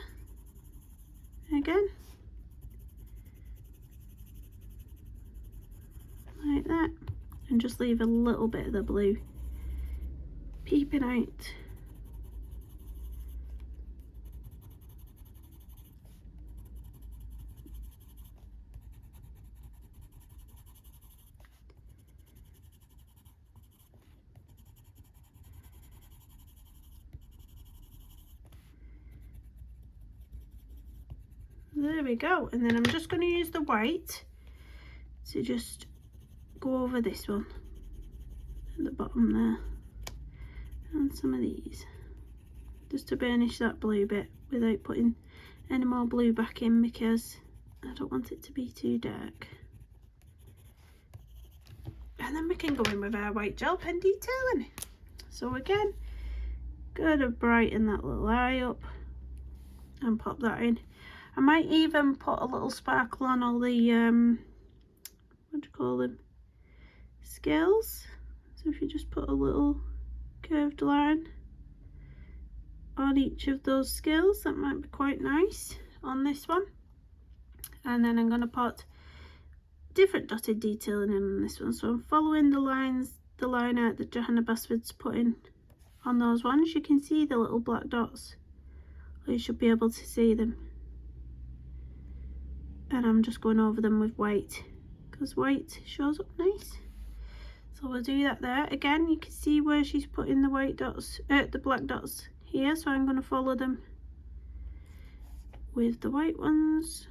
again. like that, and just leave a little bit of the blue peeping out. There we go, and then I'm just going to use the white to just go over this one at the bottom there, and some of these, just to burnish that blue bit without putting any more blue back in, because I don't want it to be too dark. And then we can go in with our white gel pen detailing. So again, gotta brighten that little eye up and pop that in. I might even put a little sparkle on all the what do you call them, scales. So if you just put a little curved line on each of those scales, that might be quite nice on this one. And then I'm going to put different dotted detailing in on this one. So I'm following the lines, the line out that Johanna Basford's putting on those ones. You can see the little black dots, or you should be able to see them. And I'm just going over them with white, because white shows up nice. So we'll do that there. Again, you can see where she's putting the white dots, the black dots here. So I'm going to follow them with the white ones.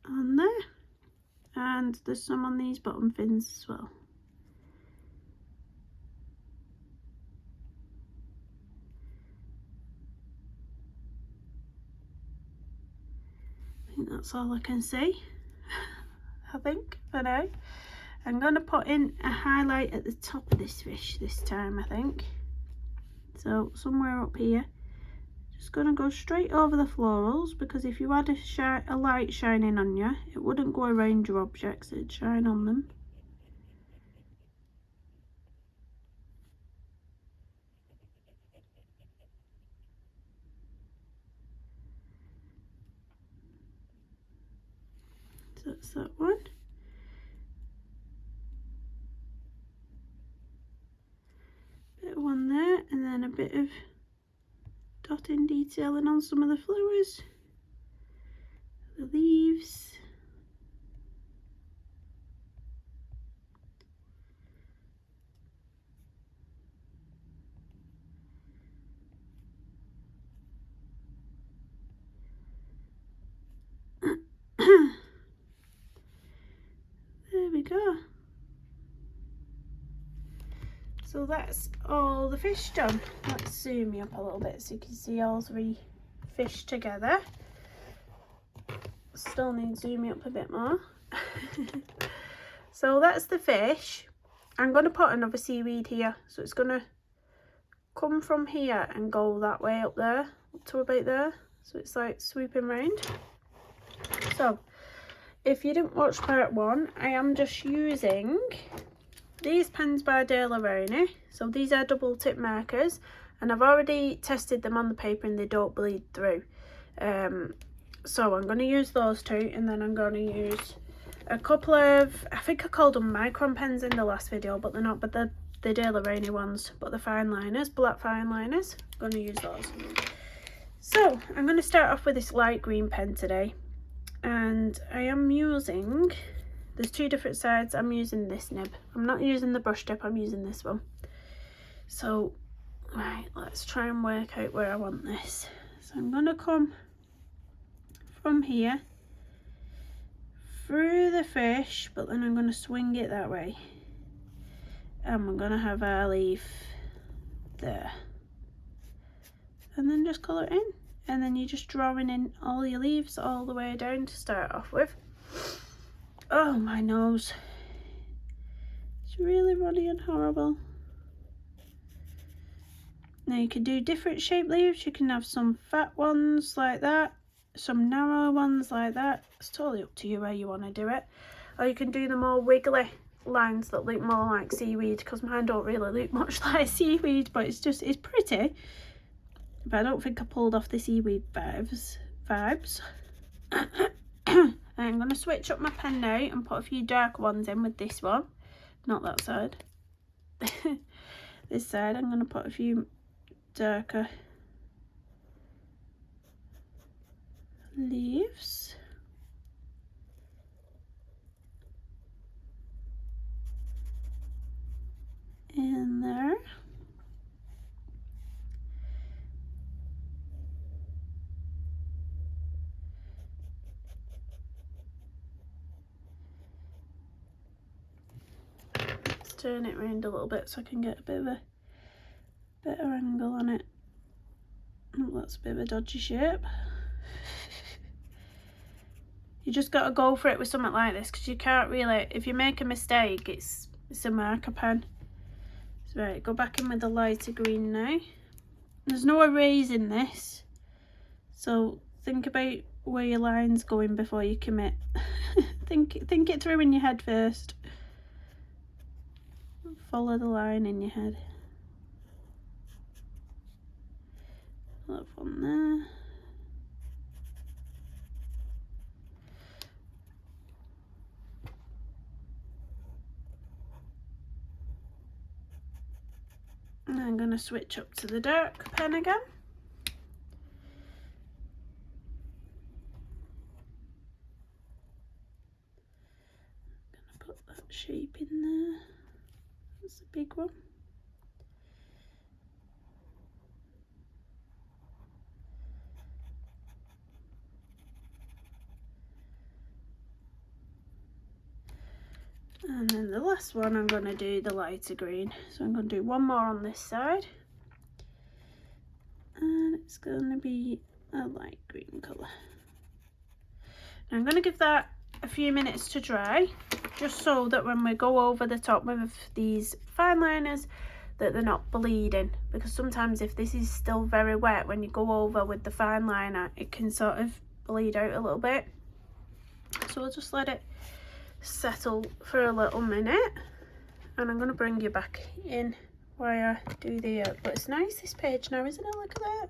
On there. And there's some on these bottom fins as well. I think that's all I can see. I think for now. I'm going to put in a highlight at the top of this fish this time, I think. So somewhere up here. Just going to go straight over the florals, because if you had a light shining on you, it wouldn't go around your objects, it'd shine on them. So that's that one. Bit of one there, and then a bit of dotting detailing on some of the flowers, the leaves. There we go. So that's all the fish done. Let's zoom you up a little bit so you can see all three fish together. Still need to zoom you up a bit more. So that's the fish. I'm going to put another seaweed here, so it's going to come from here and go that way up there, up to about there, so it's like swooping round. So if you didn't watch part one, I am just using these pens by Ultramarine. So these are double tip markers, and I've already tested them on the paper and they don't bleed through. So I'm going to use those two, and then I'm going to use a couple of, I think I called them micron pens in the last video, but they're not, but they're the Ultramarine ones, but the fine liners, black fine liners. I'm going to use those. So I'm going to start off with this light green pen today, and I am using, there's two different sides, I'm using this nib. I'm not using the brush tip, I'm using this one. So, right, let's try and work out where I want this. So I'm going to come from here, through the fish, but then I'm going to swing it that way. And we're going to have our leaf there. And then just colour it in. And then you're just drawing in all your leaves all the way down to start off with. Oh, my nose. It's really runny and horrible. Now you can do different shaped leaves. You can have some fat ones like that, some narrow ones like that. It's totally up to you where you want to do it. Or you can do the more wiggly lines that look more like seaweed, because mine don't really look much like seaweed, but it's pretty. But I don't think I pulled off the seaweed vibes vibes. I'm going to switch up my pen now and put a few darker ones in with this one. Not that side. This side I'm going to put a few darker leaves. In there. Let's turn it around a little bit so I can get a bit of a better angle on it. Oh, that's a bit of a dodgy shape. You just got to go for it with something like this, because you can't really, if you make a mistake, it's a marker pen. So right, go back in with the lighter green now. There's no erasing this, so think about where your line's going before you commit. think it through in your head first. Follow the line in your head. That one there. And I'm going to switch up to the dark pen again. I'm going to put that shape in there. That's a big one. And then the last one I'm going to do the lighter green. So I'm going to do one more on this side. And it's going to be a light green colour. Now I'm going to give that a few minutes to dry, just so that when we go over the top with these fine liners that they're not bleeding, because sometimes if this is still very wet, when you go over with the fine liner, it can sort of bleed out a little bit. So we'll just let it settle for a little minute, and I'm going to bring you back in while I do the but it's nice, this page now, isn't it? Look at that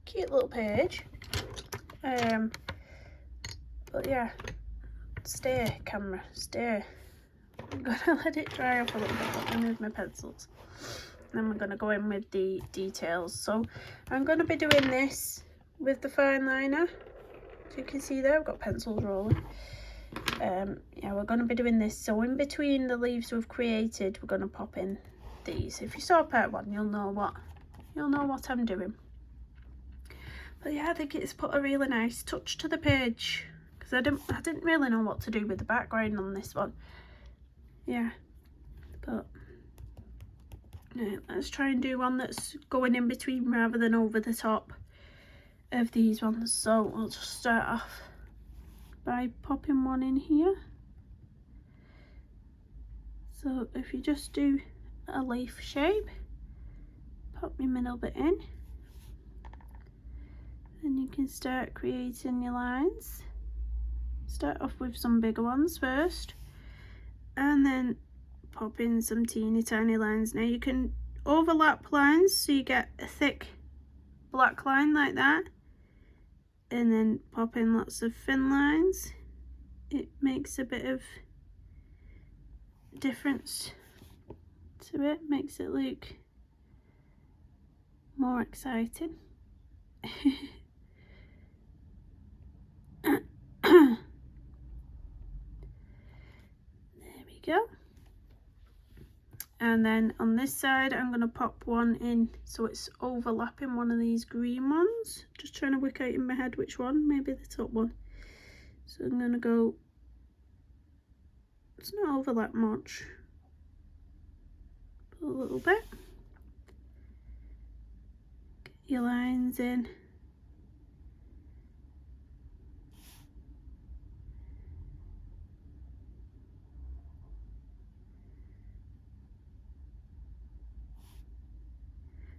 cute little page. But yeah, stay camera, stay. I'm gonna let it dry up a little bit. Let me move my pencils, and then we're gonna go in with the details. So I'm gonna be doing this with the fine liner. So you can see there I've got pencils rolling. Yeah, we're going to be doing this, so in between the leaves we've created, we're going to pop in these. If you saw part one, you'll know what I'm doing. But yeah, I think it's put a really nice touch to the page, because I didn't really know what to do with the background on this one. Yeah, but yeah, let's try and do one that's going in between rather than over the top of these ones. So I'll just start off by popping one in here. So if you just do a leaf shape, pop your middle bit in, and you can start creating your lines. Start off with some bigger ones first, and then pop in some teeny tiny lines. Now you can overlap lines, so you get a thick black line like that, and then pop in lots of thin lines. It makes a bit of difference to it, makes it look more exciting. There we go. And then on this side I'm going to pop one in so it's overlapping one of these green ones. Just trying to work out in my head which one, maybe the top one. So I'm going to go, it's not overlap much, but a little bit. Get your lines in.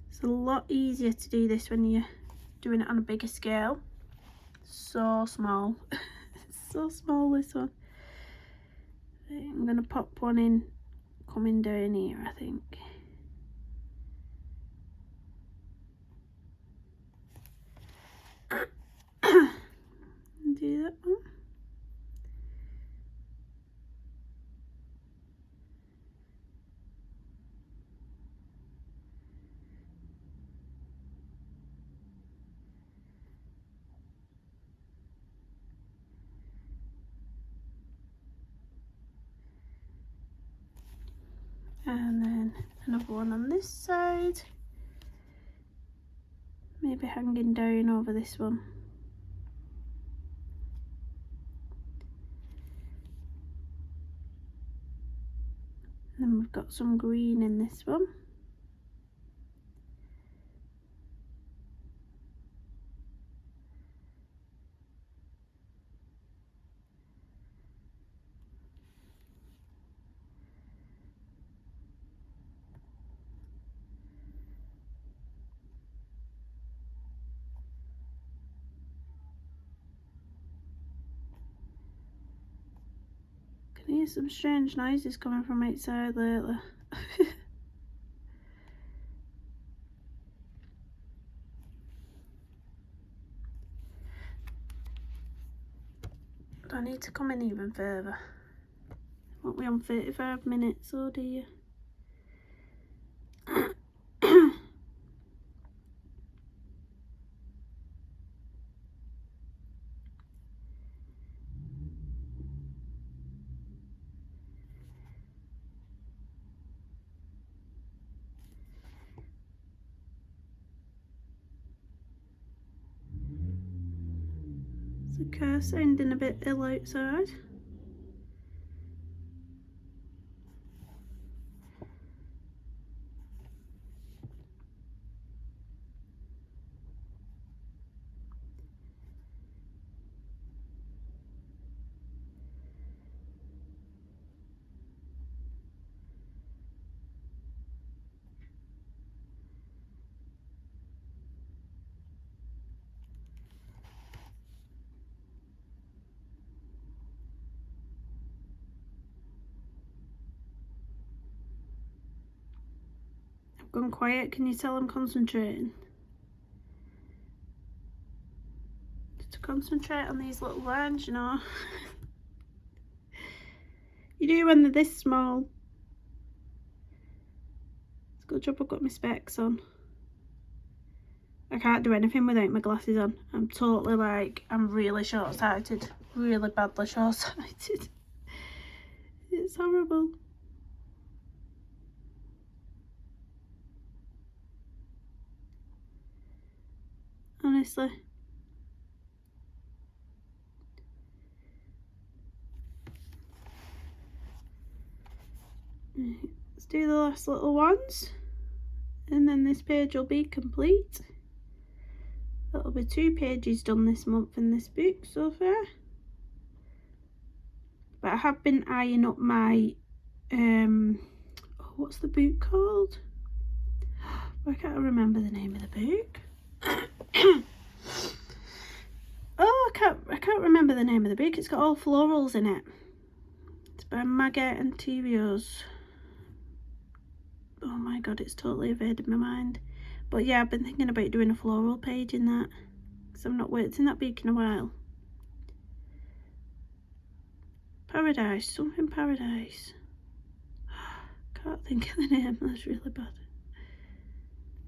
It's a lot easier to do this when you're doing it on a bigger scale. So small. It's so small, this one. I'm going to pop one in coming down here, I think. And then another one on this side, maybe hanging down over this one. And then we've got some green in this one. I can hear some strange noises coming from outside lately. Do I need to come in even further? Won't we on 35 minutes, oh dear. The car sounding a bit ill outside. Gone quiet, can you tell I'm concentrating? Just to concentrate on these little lines, you know. You do when they're this small. It's a good job I've got my specs on. I can't do anything without my glasses on. I'm totally like, I'm really short-sighted. Really badly short-sighted. It's horrible. Honestly. Let's do the last little ones. And then this page will be complete. That'll be 2 pages done this month in this book so far. But I have been eyeing up my, what's the book called? I can't remember the name of the book. Oh, I can't remember the name of the book. It's got all florals in it. It's by Maggot and Interiors. Oh my god, it's totally evaded my mind. But yeah, I've been thinking about doing a floral page in that, because I've not worked in that book in a while. Paradise, something Paradise. Can't think of the name, that's really bad.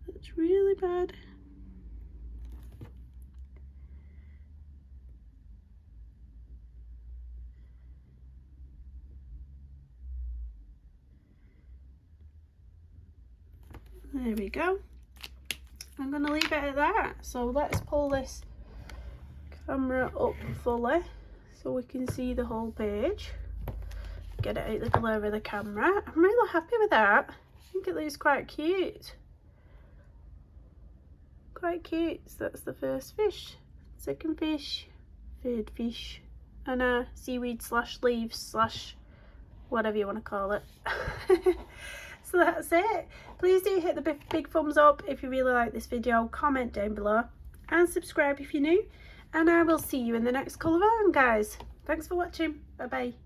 That's really bad. There we go. I'm going to leave it at that. So let's pull this camera up fully so we can see the whole page. Get it out the glare of the camera. I'm really happy with that. I think it looks quite cute. Quite cute. So that's the first fish, second fish, third fish, and a seaweed slash leaves slash whatever you want to call it. So that's it. Please do hit the big thumbs up if you really like this video, comment down below and subscribe if you're new, and I will see you in the next colour round, guys. Thanks for watching. Bye bye.